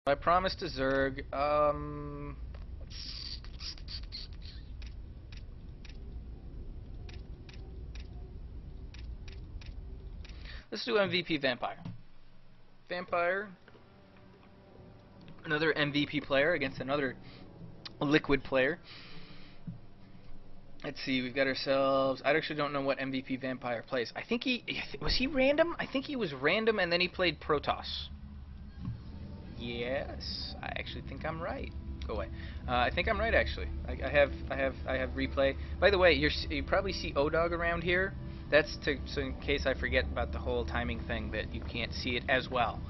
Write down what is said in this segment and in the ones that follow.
I promised a Zerg. Let's do MVP Vampire. Vampire, another MVP player against another Liquid player. Let's see, we've got ourselves... I actually don't know what MVP Vampire plays. I think was he random? I think he was random and then he played Protoss. Yes, I actually think I'm right. Go away. I think I'm right actually. I have replay. By the way, you probably see ODog around here. That's so in case I forget about the whole timing thing that you can't see it as well.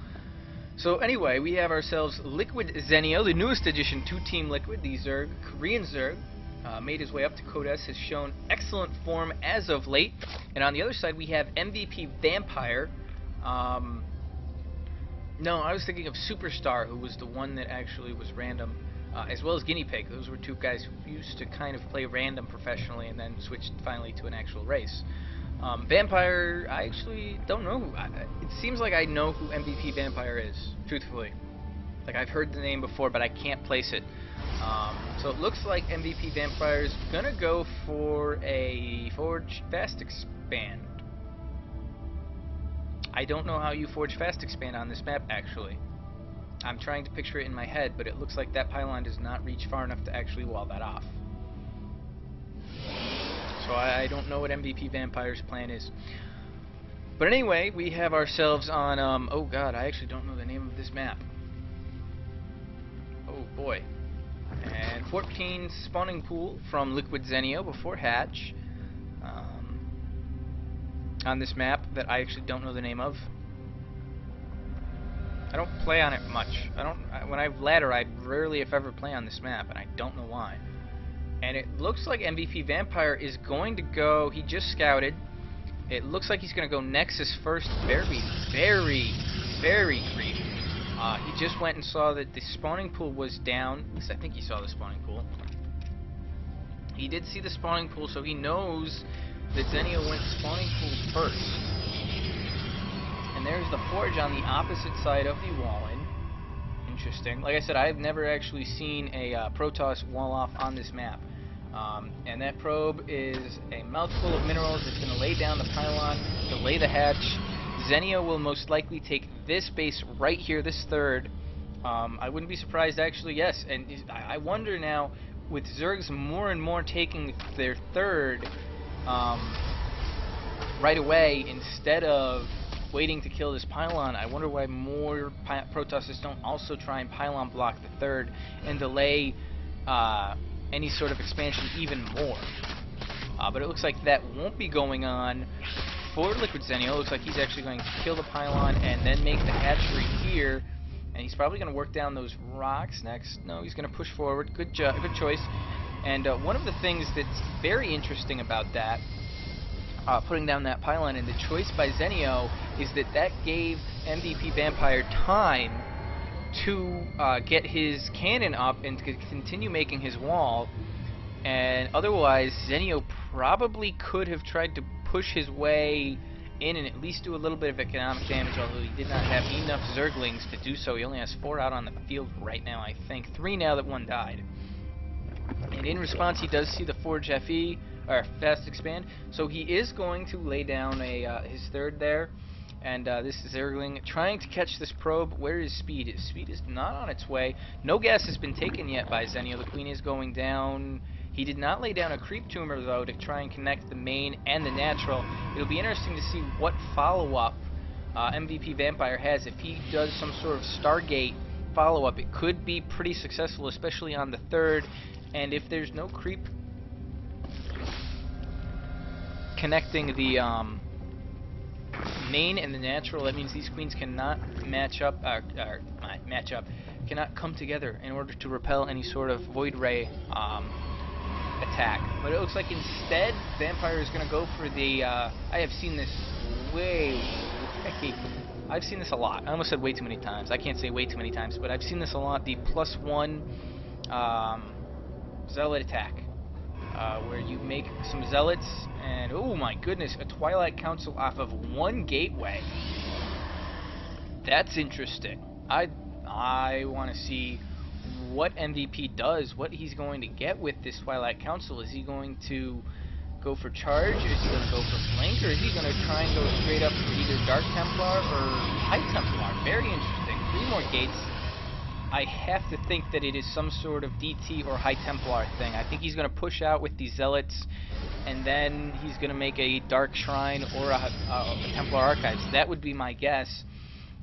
So anyway, we have ourselves LiquidZenio, the newest addition to Team Liquid. The Zerg, Korean Zerg, made his way up to Codes, has shown excellent form as of late. And on the other side, we have MVP Vampire. No, I was thinking of Superstar, who was the one that actually was random, as well as Guinea Pig. Those were two guys who used to kind of play random professionally and then switched finally to an actual race. Vampire, I actually don't know. It seems like I know who MVP Vampire is, truthfully. Like, I've heard the name before, but I can't place it. So it looks like MVP Vampire is gonna go for a Forge Fast Expand. I don't know how you Forge Fast Expand on this map, actually. I'm trying to picture it in my head, but it looks like that pylon does not reach far enough to actually wall that off. So I don't know what MVP Vampire's plan is. But anyway, we have ourselves on, oh god, I actually don't know the name of this map. Oh boy. And 14 spawning pool from LiquidZenio before hatch. On this map that I actually don't know the name of. I don't play on it much. When I ladder, I rarely if ever play on this map, and I don't know why. And it looks like MVP Vampire is going to go, he just scouted. It looks like he's going to go Nexus first. Very, very, very creepy. He just went and saw that the spawning pool was down. At least I think he saw the spawning pool. He did see the spawning pool, so he knows that Zenio went spawning pool first. And there's the Forge on the opposite side of the wall-in. Interesting. Like I said, I've never actually seen a Protoss wall-off on this map. And that probe is a mouthful of minerals. It's going to lay down the pylon, to lay the hatch. Zenio will most likely take this base right here, this third. I wouldn't be surprised, actually, yes. And I wonder now, with Zergs more and more taking their third right away instead of waiting to kill this pylon, I wonder why more Protosses don't also try and pylon block the third and delay any sort of expansion even more. But it looks like that won't be going on for LiquidZenio. It looks like he's actually going to kill the pylon and then make the hatchery here. And he's probably going to work down those rocks next. No, he's going to push forward. Good choice. And one of the things that's very interesting about that, putting down that pylon and the choice by Zenio, is that gave MVP Vampire time to get his cannon up and to continue making his wall. And otherwise, Zenio probably could have tried to push his way in and at least do a little bit of economic damage, although he did not have enough Zerglings to do so. He only has 4 out on the field right now, I think. 3 now that 1 died. And in response, he does see the Forge FE, or Fast Expand, so he is going to lay down his third there. And this is Zergling trying to catch this probe. Where is Speed? Speed is not on its way. No gas has been taken yet by Zenio. The Queen is going down. He did not lay down a creep tumor, though, to try and connect the main and the natural. It'll be interesting to see what follow-up MVP Vampire has. If he does some sort of Stargate follow-up, it could be pretty successful, especially on the third. And if there's no creep connecting the main and the natural, that means these queens cannot cannot come together in order to repel any sort of Void Ray attack. But it looks like instead Vampire is going to go for the I have seen this I've seen this a lot. I almost said way too many times. I can't say way too many times, but I've seen this a lot. The +1 Zealot attack, where you make some Zealots and, oh my goodness, a Twilight Council off of 1 gateway. That's interesting. I I want to see what MVP does, what he's going to get with this Twilight Council. Is he going to go for charge? Is he going to go for flank? Or is he going to try and go straight up for either Dark Templar or High Templar? Very interesting. 3 more gates. I have to think that it is some sort of DT or High Templar thing. I think he's going to push out with these Zealots, and then he's going to make a Dark Shrine or a Templar Archives. That would be my guess.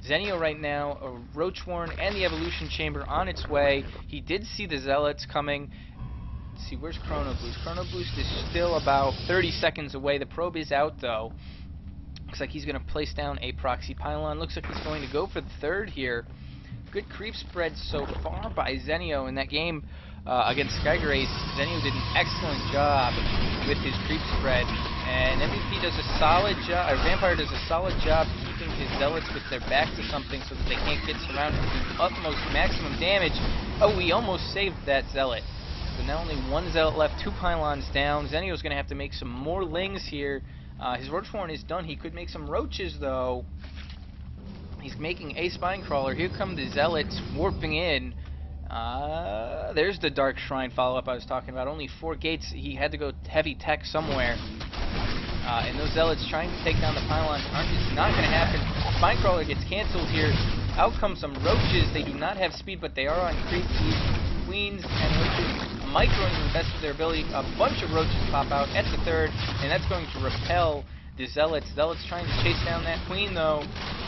Zenio right now, a Roachworn and the Evolution Chamber on its way. He did see the Zealots coming. Let's see, where's Chrono Boost? Chrono Boost is still about 30 seconds away. The probe is out, though. Looks like he's going to place down a Proxy Pylon. Looks like he's going to go for the 3rd here. Good creep spread so far by Zenio in that game against Skygrace. Zenio did an excellent job with his creep spread, and MVP does a solid job, or Vampire does a solid job keeping his Zealots with their back to something so that they can't get surrounded to the utmost maximum damage. Oh, we almost saved that Zealot. So now only 1 Zealot left, 2 pylons down. Zenio's going to have to make some more lings here. His Roachworn is done. He could make some roaches, though. He's making a Spine Crawler. Here come the Zealots warping in. There's the Dark Shrine follow-up I was talking about. Only 4 gates. He had to go heavy tech somewhere. And those Zealots trying to take down the pylons aren't. It's not going to happen. Spine Crawler gets canceled here. Out come some roaches. They do not have speed, but they are on creep. These Queens and Witches microing to the best of their ability. A bunch of roaches pop out at the 3rd, and that's going to repel the Zealots. Zealots trying to chase down that Queen, though.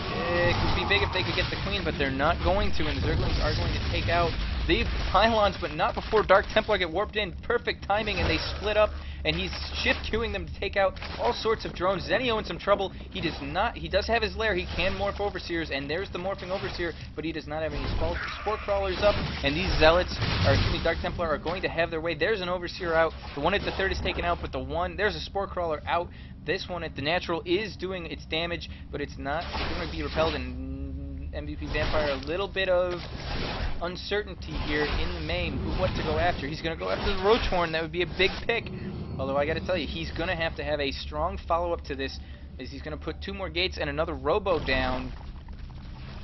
It could be big if they could get the Queen, but they're not going to, and the Zerglings are going to take out the pylons, but not before Dark Templar get warped in. Perfect timing, and they split up, and he's shift queuing them to take out all sorts of drones. Zenio in some trouble. He does have his lair. He can morph Overseers, and there's the morphing Overseer, but he does not have any Spore Crawlers up, and these Zealots, or excuse me, Dark Templar are going to have their way. There's an Overseer out. The one at the 3rd is taken out, but there's a Spore Crawler out. This one at the natural is doing its damage, but it's not going to be repelled, and MVP Vampire, a little bit of uncertainty here in the main what to go after. He's going to go after the Roachworn. That would be a big pick. Although I got to tell you, he's going to have a strong follow-up to this, as he's going to put 2 more gates and another Robo down.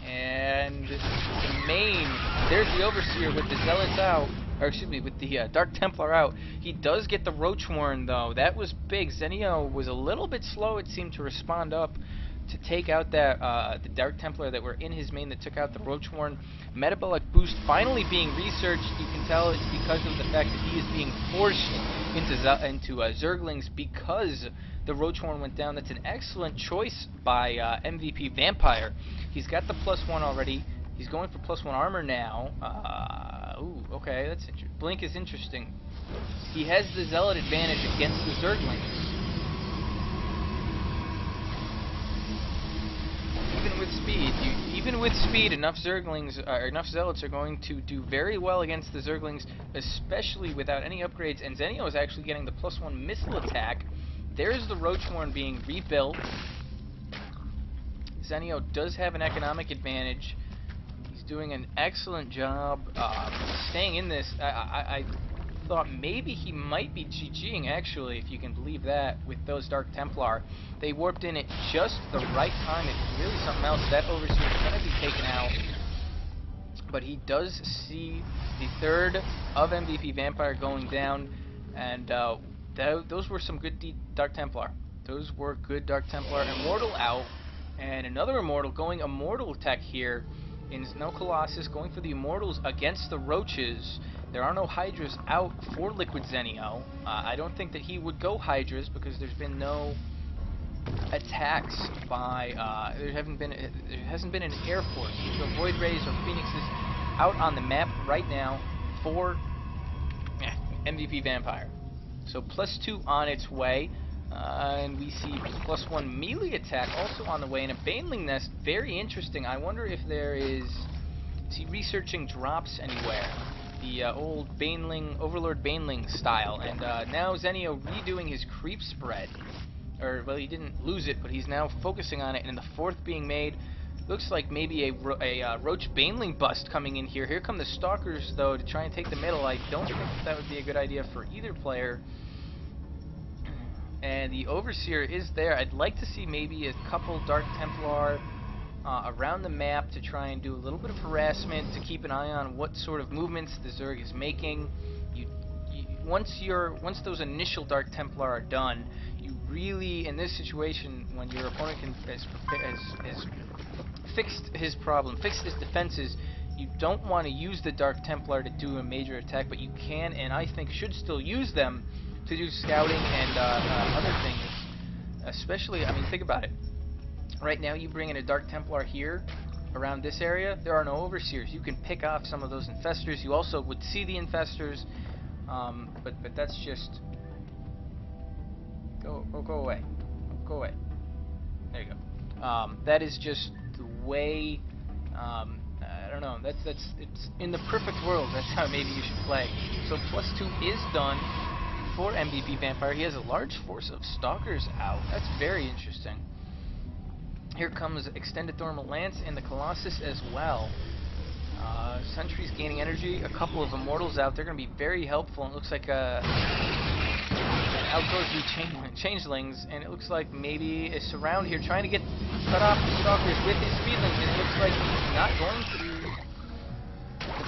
And the main, there's the Overseer with the Zealots out. Or excuse me, with the Dark Templar out. He does get the Roachworn, though. That was big. Zenio was a little bit slow, it seemed, to respond up to take out that the Dark Templar that were in his main that took out the Roachworn. Metabolic boost finally being researched. You can tell it's because of the fact that he is being forced into Zerglings because the Roachworn went down. That's an excellent choice by MVP Vampire. He's got the +1 already. He's going for +1 armor now. Ooh, okay, that's interesting. Blink is interesting. He has the Zealot advantage against the Zerglings. Even with speed, enough Zerglings, enough Zealots are going to do very well against the Zerglings, especially without any upgrades. And Zenio is actually getting the +1 missile attack. There's the Roachworn being rebuilt. Zenio does have an economic advantage. Doing an excellent job staying in this. I thought maybe he might be GGing, actually, if you can believe that, with those Dark Templar. They warped in at just the right time. It's really something else. That Overseer is going to be taken out. But he does see the 3rd of MVP Vampire going down, and those were some good Dark Templar. Those were good Dark Templar. Immortal out, and another Immortal going Immortal tech here. No Colossus, going for the Immortals against the Roaches. There are no Hydras out for LiquidZenio. I don't think that he would go Hydras because there's been no attacks by. There hasn't been an Air Force. So Void Rays or Phoenixes out on the map right now for MVP Vampire. So +2 on its way. And we see +1 melee attack also on the way, and a Baneling Nest. Very interesting. I wonder if there is he researching drops anywhere? The old Baneling, Overlord Baneling style. And now Zenio redoing his creep spread. Or, well, he didn't lose it, but he's now focusing on it, and the 4th being made. Looks like maybe a Roach Baneling bust coming in here. Here come the Stalkers, though, to try and take the middle. I don't think that would be a good idea for either player. And the Overseer is there. I'd like to see maybe a couple Dark Templar around the map to try and do a little bit of harassment, to keep an eye on what sort of movements the Zerg is making. Once those initial Dark Templar are done, you really, in this situation, when your opponent has fixed his problem, fixed his defenses, you don't want to use the Dark Templar to do a major attack, but you can, and I think should still use them to do scouting and other things. Especially, I mean, think about it. Right now, you bring in a Dark Templar here, around this area, there are no Overseers. You can pick off some of those Infestors. You also would see the Infestors, but that's just... Go away. Go away. There you go. That is just the way... I don't know. It's in the perfect world. That's how maybe you should play. So +2 is done for MVPVampire. He has a large force of Stalkers out. That's very interesting. Here comes Extended Thermal Lance and the Colossus as well. Sentry's gaining energy. A couple of Immortals out. They're going to be very helpful. It looks like an outdoorsy changelings, and it looks like maybe a surround here, trying to cut off the Stalkers with his Speedlings, and it looks like he's not going to.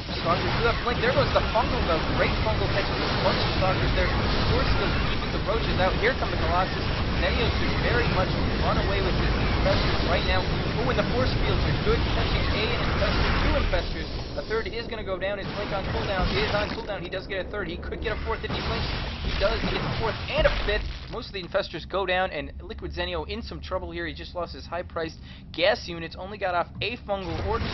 The Stalkers do have blink. There goes the Fungal, though. Great Fungal catches a bunch of Stalkers there. Force of keeping the Roaches out. Here come the Colossus. Zenio should very much run away with his Infestors right now. Oh, and the force fields are good, catching a Infestor, 2 Infestors. A third is going to go down. His blink on cooldown is on cooldown. He does get a third. He could get a fourth if he blinks. He does. He gets a fourth and a fifth. Most of the Infestors go down, and LiquidZenio in some trouble here. He just lost his high-priced gas units. Only got off a Fungal or 2.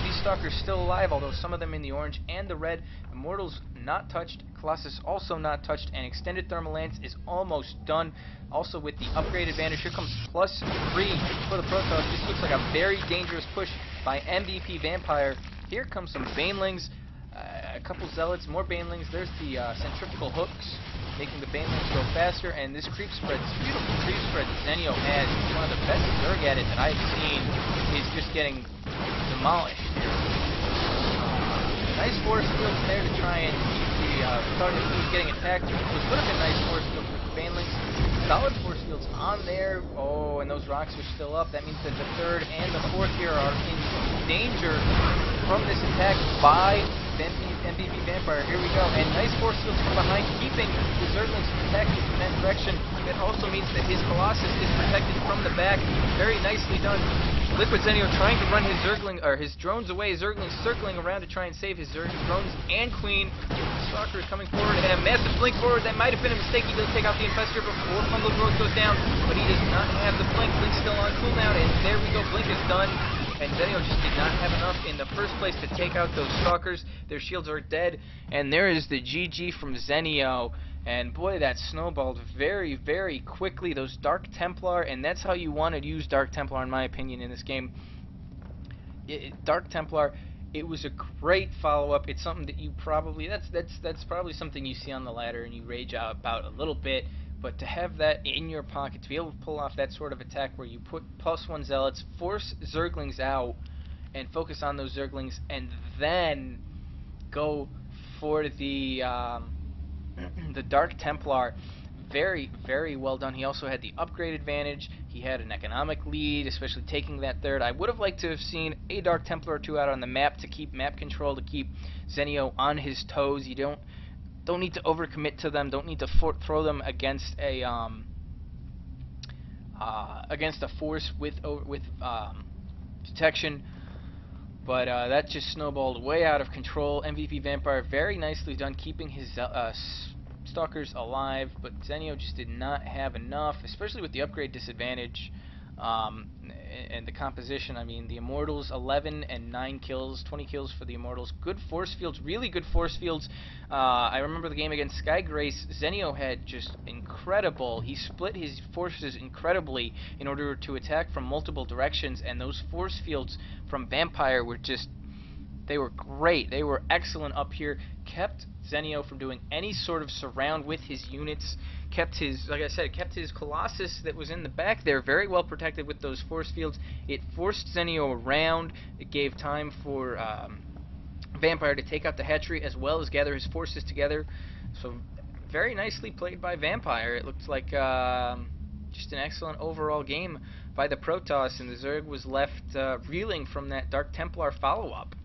These Stalkers still alive, although some of them in the orange and the red. Immortals not touched. Colossus also not touched, and Extended Thermal Lance is almost done. Also with the upgrade advantage, here comes +3 for the Protoss. This looks like a very dangerous push by MVPVampire. Here comes some Banelings, a couple Zealots, more Banelings. There's the centrifugal hooks, making the Banelings go faster, and this creep spread, this beautiful creep spread that Zenio has, is one of the best Zerg at it that I've seen, is just getting demolished here. Nice force fields there to try and keep the target from getting attacked, which would have been nice force fields with the Banelings. Solid force fields on there. Oh, and those rocks are still up. That means that the third and the fourth here are in danger from this attack by MVPVampire. Here we go. And nice force fields from behind, keeping the Zerglings protected in that direction. That also means that his Colossus is protected from the back. Very nicely done. LiquidZenio trying to run his Zergling, or his drones away. Zerglings circling around to try and save his drones and Queen. Stalker is coming forward, and a massive blink forward. That might have been a mistake. He does take out the Infestor before Fungal Growth goes down, but he does not have the blink. Blink's still on cooldown, and there we go. Blink is done. And Zenio just did not have enough in the first place to take out those Stalkers. Their shields are dead, and there is the GG from Zenio. And boy, that snowballed very, very quickly. Those Dark Templar, and that's how you want to use Dark Templar, in my opinion, in this game. Dark Templar, it was a great follow-up. It's something that you probably, that's probably something you see on the ladder and you rage out about a little bit. But to have that in your pocket, to be able to pull off that sort of attack where you put +1 Zealots, force Zerglings out, and focus on those Zerglings, and then go for the Dark Templar, very, very well done. He also had the upgrade advantage. He had an economic lead, especially taking that third. I would have liked to have seen a Dark Templar or 2 out on the map to keep map control, to keep Zenio on his toes. You don't need to overcommit to them. Don't need to throw them against a force with detection. But that just snowballed way out of control. MVPVampire very nicely done, keeping his Stalkers alive, but Zenio just did not have enough, especially with the upgrade disadvantage. And the composition, I mean, the Immortals, 11 and 9 kills, 20 kills for the Immortals. Good force fields, really good force fields. I remember the game against Skygrace. Zenio had just incredible, he split his forces incredibly in order to attack from multiple directions, and those force fields from Vampire were just, they were great. They were excellent up here. Kept Zenio from doing any sort of surround with his units. Kept his, like I said, kept his Colossus that was in the back there very well protected with those force fields. It forced Zenio around. It gave time for Vampire to take out the hatchery as well as gather his forces together. So very nicely played by Vampire. It looked like just an excellent overall game by the Protoss, and the Zerg was left reeling from that Dark Templar follow-up.